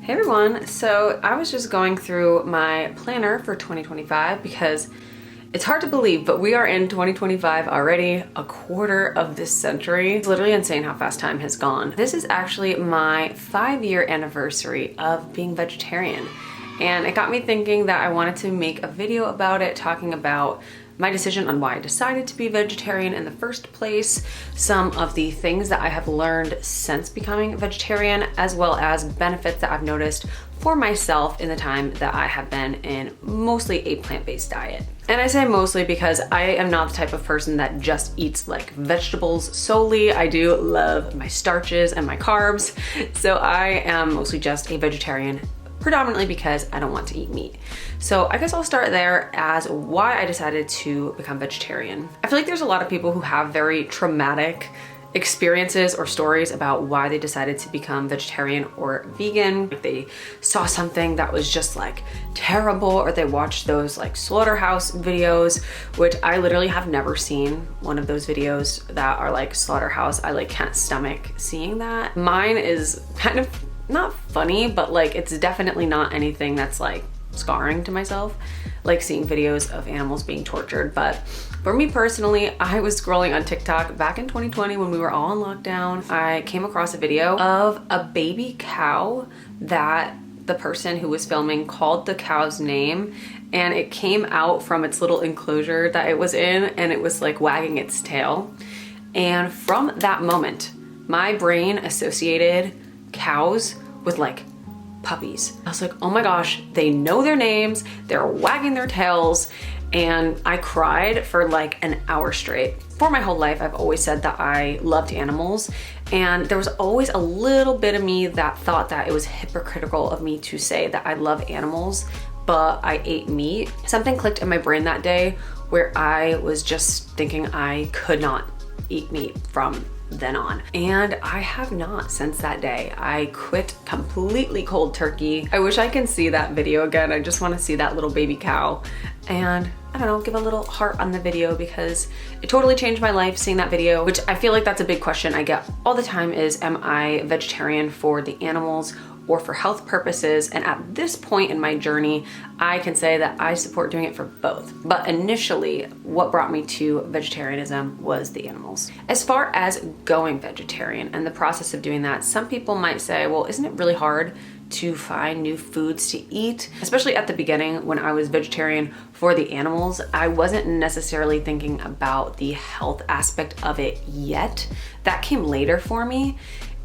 Hey everyone, so I was just going through my planner for 2025 because it's hard to believe, but we are in 2025 already, a quarter of this century. It's literally insane how fast time has gone. This is actually my 5-year anniversary of being vegetarian. And it got me thinking that I wanted to make a video about it, talking about my decision on why I decided to be vegetarian in the first place, some of the things that I have learned since becoming vegetarian, as well as benefits that I've noticed for myself in the time that I have been in mostly a plant-based diet. And I say mostly because I am not the type of person that just eats like vegetables solely. I do love my starches and my carbs. So I am mostly just a vegetarian, predominantly because I don't want to eat meat. So I guess I'll start there as why I decided to become vegetarian. I feel like there's a lot of people who have very traumatic experiences or stories about why they decided to become vegetarian or vegan. If they saw something that was just like terrible, or they watched those like slaughterhouse videos, which I literally have never seen one of those videos that are like slaughterhouse. I like can't stomach seeing that. Mine is kind of not funny, but like it's definitely not anything that's like scarring to myself, like seeing videos of animals being tortured. But for me personally, I was scrolling on TikTok back in 2020 when we were all in lockdown. I came across a video of a baby cow that the person who was filming called the cow's name, and it came out from its little enclosure that it was in, and it was like wagging its tail. And from that moment, my brain associated cows with like puppies. I was like, oh my gosh, they know their names, they're wagging their tails. And I cried for like an hour straight. For my whole life, I've always said that I loved animals, and there was always a little bit of me that thought that it was hypocritical of me to say that I love animals, but I ate meat. Something clicked in my brain that day where I was just thinking I could not eat meat from then on. And I have not since that day. I quit completely cold turkey. I wish I can see that video again. I just want to see that little baby cow. And I don't know, give a little heart on the video because it totally changed my life seeing that video, which I feel like that's a big question I get all the time is, am I vegetarian for the animals or for health purposes? And at this point in my journey, I can say that I support doing it for both. But initially, what brought me to vegetarianism was the animals. As far as going vegetarian and the process of doing that, some people might say, well, isn't it really hard to find new foods to eat? Especially at the beginning when I was vegetarian for the animals, I wasn't necessarily thinking about the health aspect of it yet. That came later for me.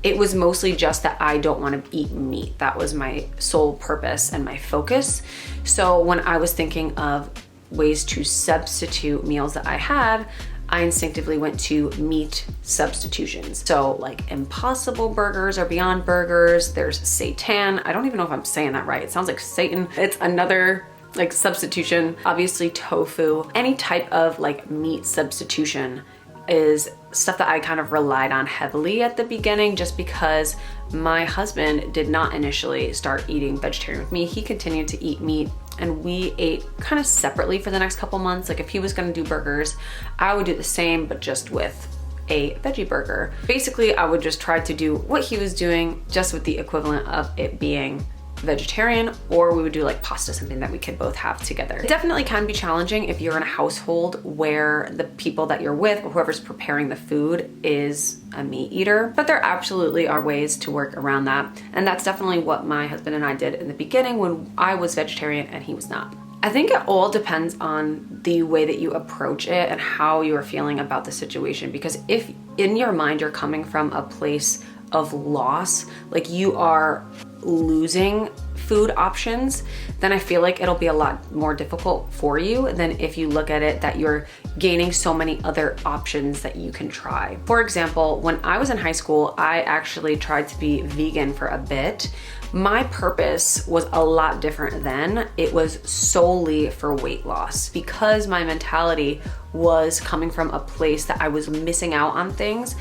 It was mostly just that I don't want to eat meat. That was my sole purpose and my focus. So when I was thinking of ways to substitute meals that I had, I instinctively went to meat substitutions. So like Impossible Burgers or Beyond Burgers, there's seitan. I don't even know if I'm saying that right. It sounds like Satan. It's another like substitution. Obviously tofu, any type of like meat substitution is stuff that I kind of relied on heavily at the beginning, just because my husband did not initially start eating vegetarian with me. He continued to eat meat, and we ate kind of separately for the next couple months. Like if he was gonna do burgers, I would do the same, but just with a veggie burger. Basically, I would just try to do what he was doing, just with the equivalent of it being vegetarian, or we would do like pasta, something that we could both have together. It definitely can be challenging if you're in a household where the people that you're with or whoever's preparing the food is a meat eater, but there absolutely are ways to work around that. And that's definitely what my husband and I did in the beginning when I was vegetarian and he was not. I think it all depends on the way that you approach it and how you are feeling about the situation, because if in your mind you're coming from a place of loss, like you are losing food options, then I feel like it'll be a lot more difficult for you than if you look at it that you're gaining so many other options that you can try. For example, when I was in high school, I actually tried to be vegan for a bit. My purpose was a lot different then. It was solely for weight loss, because my mentality was coming from a place that I was missing out on things.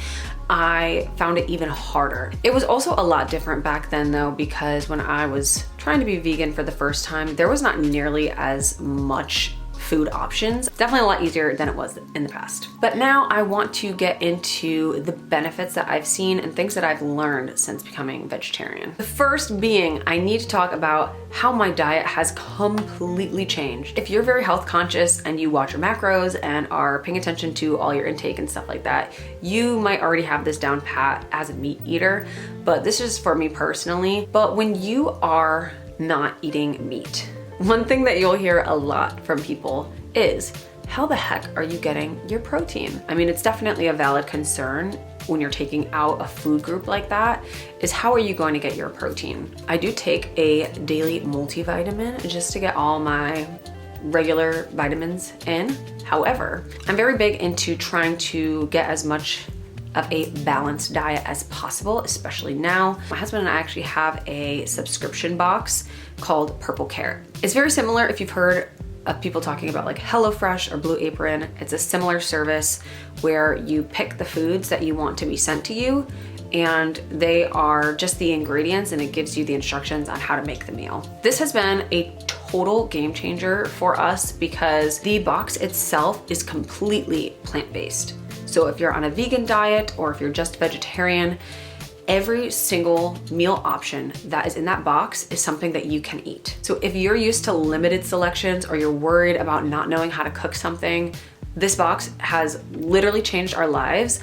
I found it even harder. It was also a lot different back then though, because when I was trying to be vegan for the first time, there was not nearly as much food options. Definitely a lot easier than it was in the past. But now I want to get into the benefits that I've seen and things that I've learned since becoming vegetarian. The first being, I need to talk about how my diet has completely changed. If you're very health conscious and you watch your macros and are paying attention to all your intake and stuff like that, you might already have this down pat as a meat eater, but this is for me personally. But when you are not eating meat, one thing that you'll hear a lot from people is, how the heck are you getting your protein? I mean, it's definitely a valid concern when you're taking out a food group like that, is how are you going to get your protein? I do take a daily multivitamin just to get all my regular vitamins in. However, I'm very big into trying to get as much of a balanced diet as possible, especially now. My husband and I actually have a subscription box called Purple Carrot. It's very similar if you've heard of people talking about like HelloFresh or Blue Apron. It's a similar service where you pick the foods that you want to be sent to you, and they are just the ingredients, and it gives you the instructions on how to make the meal. This has been a total game changer for us because the box itself is completely plant-based. So if you're on a vegan diet or if you're just vegetarian, every single meal option that is in that box is something that you can eat. So if you're used to limited selections or you're worried about not knowing how to cook something, this box has literally changed our lives.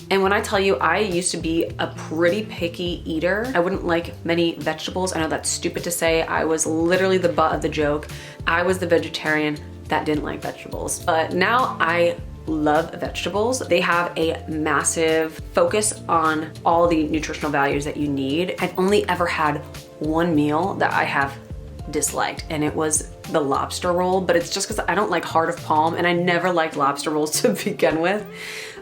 And when I tell you, I used to be a pretty picky eater. I wouldn't like many vegetables. I know that's stupid to say. I was literally the butt of the joke. I was the vegetarian that didn't like vegetables. But now I love vegetables. They have a massive focus on all the nutritional values that you need. I've only ever had one meal that I have disliked, and it was the lobster roll, but it's just because I don't like heart of palm, and I never liked lobster rolls to begin with.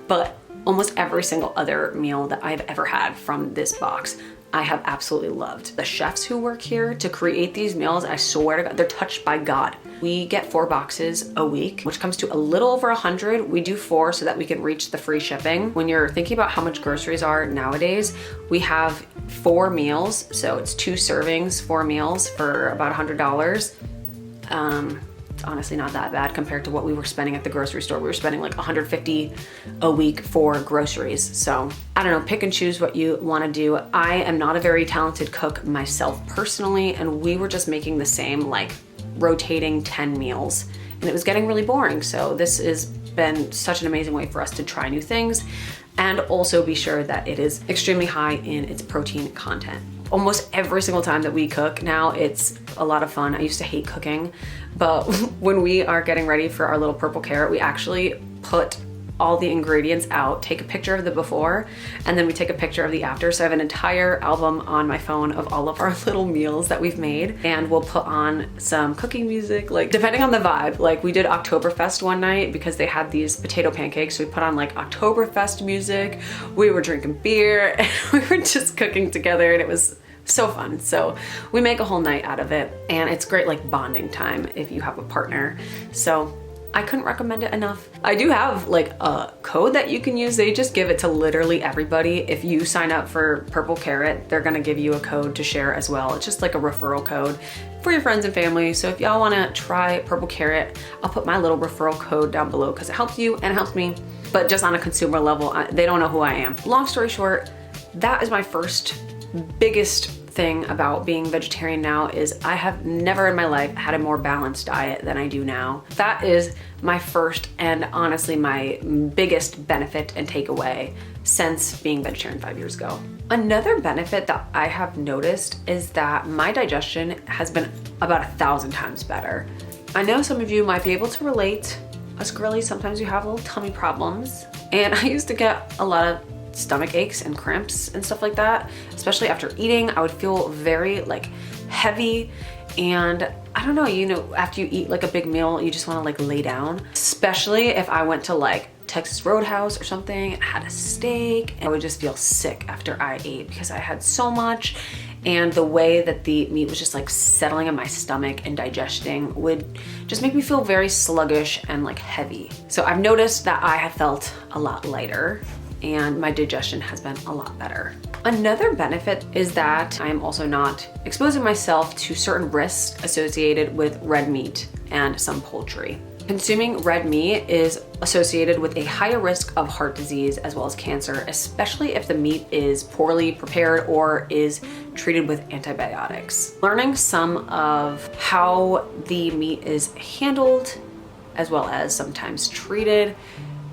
But almost every single other meal that I've ever had from this box, I have absolutely loved. The chefs who work here to create these meals, I swear to God, they're touched by God. We get 4 boxes a week, which comes to a little over 100. We do 4 so that we can reach the free shipping. When you're thinking about how much groceries are nowadays, we have 4 meals. So it's 2 servings, 4 meals for about $100. It's honestly not that bad compared to what we were spending at the grocery store. We were spending like $150 a week for groceries. So I don't know, pick and choose what you want to do. I am not a very talented cook myself personally, and we were just making the same like rotating 10 meals, and it was getting really boring. So this has been such an amazing way for us to try new things and also be sure that it is extremely high in its protein content. Almost every single time that we cook now, it's a lot of fun. I used to hate cooking, but when we are getting ready for our little Purple Carrot, we actually put all the ingredients out, take a picture of the before, and then we take a picture of the after. So I have an entire album on my phone of all of our little meals that we've made, and we'll put on some cooking music, like depending on the vibe. Like we did Oktoberfest one night because they had these potato pancakes. So we put on like Oktoberfest music, we were drinking beer, and we were just cooking together, and it was so fun. So we make a whole night out of it, and it's great like bonding time if you have a partner. So I couldn't recommend it enough. I do have like a code that you can use. They just give it to literally everybody. If you sign up for Purple Carrot, they're gonna give you a code to share as well. It's just like a referral code for your friends and family. So if y'all wanna try Purple Carrot, I'll put my little referral code down below because it helps you and it helps me, but just on a consumer level, they don't know who I am. Long story short, that is my first biggest thing about being vegetarian now is I have never in my life had a more balanced diet than I do now. That is my first and honestly my biggest benefit and takeaway since being vegetarian 5 years ago. Another benefit that I have noticed is that my digestion has been about 1,000 times better. I know some of you might be able to relate. Us girlies, sometimes you have little tummy problems, and I used to get a lot of stomach aches and cramps and stuff like that, especially after eating. I would feel very like heavy, and I don't know, you know, after you eat like a big meal, you just want to like lay down, especially if I went to like Texas Roadhouse or something and had a steak, and I would just feel sick after I ate because I had so much, and the way that the meat was just like settling in my stomach and digesting would just make me feel very sluggish and like heavy. So I've noticed that I have felt a lot lighter and my digestion has been a lot better. Another benefit is that I'm also not exposing myself to certain risks associated with red meat and some poultry. Consuming red meat is associated with a higher risk of heart disease as well as cancer, especially if the meat is poorly prepared or is treated with antibiotics. Learning some of how the meat is handled as well as sometimes treated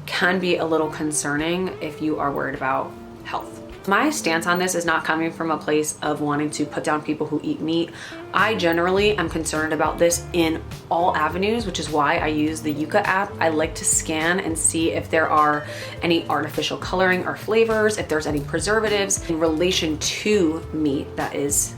can be a little concerning if you are worried about health. My stance on this is not coming from a place of wanting to put down people who eat meat. I generally am concerned about this in all avenues, which is why I use the Yuka app. I like to scan and see if there are any artificial coloring or flavors, if there's any preservatives in relation to meat that is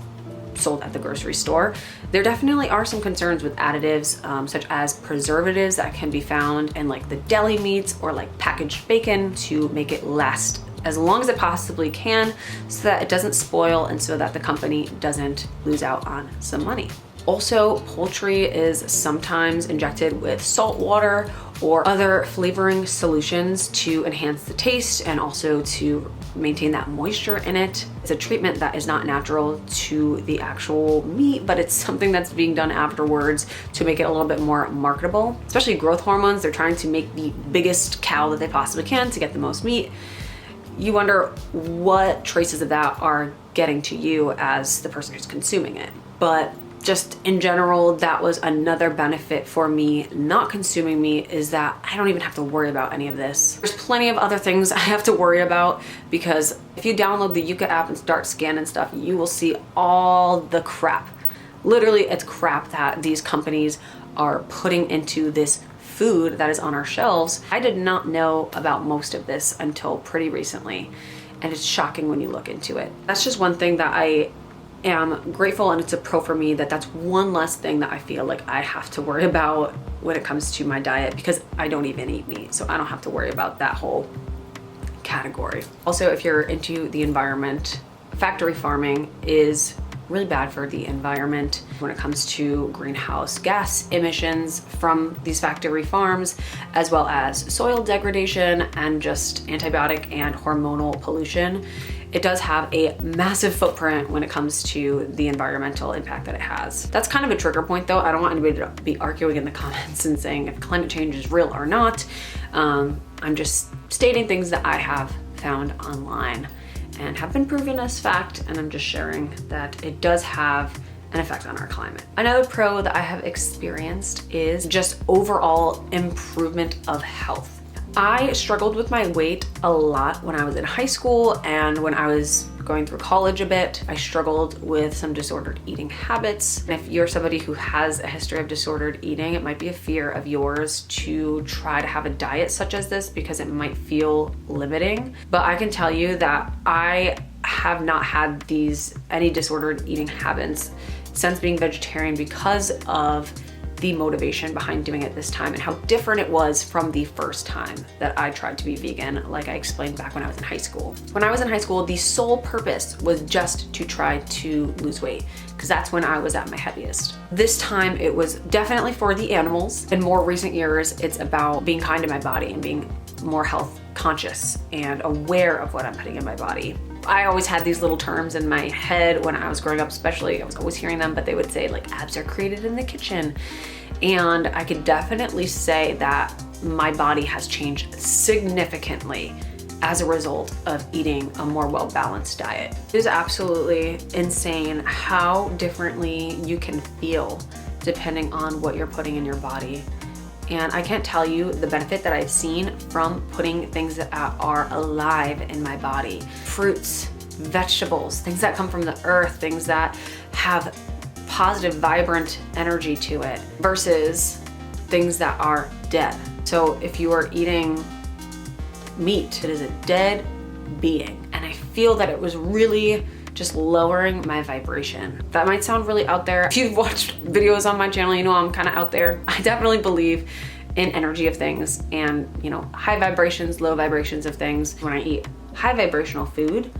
sold at the grocery store. There definitely are some concerns with additives, such as preservatives that can be found in like the deli meats or like packaged bacon to make it last as long as it possibly can so that it doesn't spoil and so that the company doesn't lose out on some money. Also, poultry is sometimes injected with salt water or other flavoring solutions to enhance the taste and also to maintain that moisture in it. It's a treatment that is not natural to the actual meat, but it's something that's being done afterwards to make it a little bit more marketable. Especially growth hormones, they're trying to make the biggest cow that they possibly can to get the most meat. You wonder what traces of that are getting to you as the person who's consuming it. But just in general, that was another benefit for me not consuming meat, is that I don't even have to worry about any of this. There's plenty of other things I have to worry about, because if you download the Yuka app and start scanning stuff, you will see all the crap. Literally, it's crap that these companies are putting into this food that is on our shelves. I did not know about most of this until pretty recently, and it's shocking when you look into it. That's just one thing that I am grateful, and it's a pro for me, that's one less thing that I feel like I have to worry about when it comes to my diet, because I don't even eat meat, so I don't have to worry about that whole category. Also, if you're into the environment, factory farming is really bad for the environment when it comes to greenhouse gas emissions from these factory farms, as well as soil degradation and just antibiotic and hormonal pollution. It does have a massive footprint when it comes to the environmental impact that it has. That's kind of a trigger point though. I don't want anybody to be arguing in the comments and saying if climate change is real or not. I'm just stating things that I have found online and have been proven as fact, and I'm just sharing that it does have an effect on our climate. Another pro that I have experienced is just overall improvement of health. I struggled with my weight a lot when I was in high school and when I was going through college a bit. I struggled with some disordered eating habits. And if you're somebody who has a history of disordered eating, it might be a fear of yours to try to have a diet such as this because it might feel limiting. But I can tell you that I have not had any disordered eating habits since being vegetarian because of the motivation behind doing it this time and how different it was from the first time that I tried to be vegan, like I explained back when I was in high school. When I was in high school, the sole purpose was just to try to lose weight, because that's when I was at my heaviest. This time it was definitely for the animals. In more recent years, it's about being kind to my body and being more health conscious and aware of what I'm putting in my body. I always had these little terms in my head when I was growing up, especially. I was always hearing them, but they would say like abs are created in the kitchen. And I could definitely say that my body has changed significantly as a result of eating a more well-balanced diet. It is absolutely insane how differently you can feel depending on what you're putting in your body. And I can't tell you the benefit that I've seen from putting things that are alive in my body. Fruits, vegetables, things that come from the earth, things that have positive, vibrant energy to it versus things that are dead. So if you are eating meat, it is a dead being. And I feel that it was really just lowering my vibration. That might sound really out there. If you've watched videos on my channel, you know I'm kind of out there. I definitely believe in energy of things and, you know, high vibrations, low vibrations of things. When I eat high vibrational food,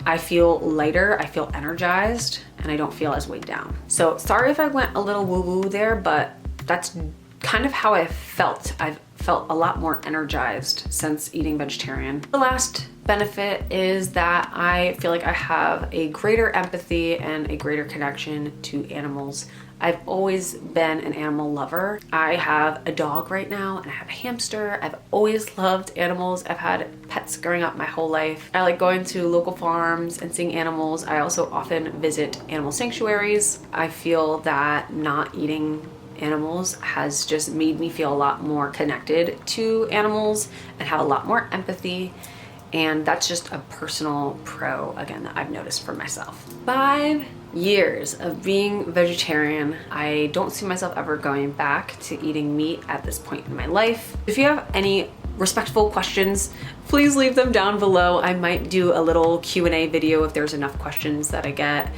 I feel lighter, I feel energized, and I don't feel as weighed down. So sorry if I went a little woo-woo there, but that's kind of how I felt. I've felt a lot more energized since eating vegetarian. The last benefit is that I feel like I have a greater empathy and a greater connection to animals. I've always been an animal lover. I have a dog right now and I have a hamster. I've always loved animals. I've had pets growing up my whole life. I like going to local farms and seeing animals. I also often visit animal sanctuaries. I feel that not eating animals has just made me feel a lot more connected to animals and have a lot more empathy. And that's just a personal pro, again, that I've noticed for myself. 5 years of being vegetarian. I don't see myself ever going back to eating meat at this point in my life. If you have any respectful questions, please leave them down below. I might do a little Q&A video if there's enough questions that I get.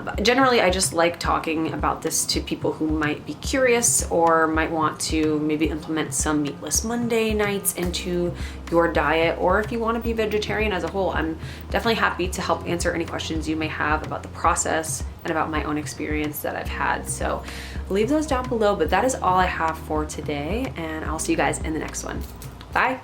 But generally, I just like talking about this to people who might be curious or might want to maybe implement some meatless Monday nights into your diet, or if you want to be vegetarian as a whole. I'm definitely happy to help answer any questions you may have about the process and about my own experience that I've had. So leave those down below, but that is all I have for today, and I'll see you guys in the next one. Bye.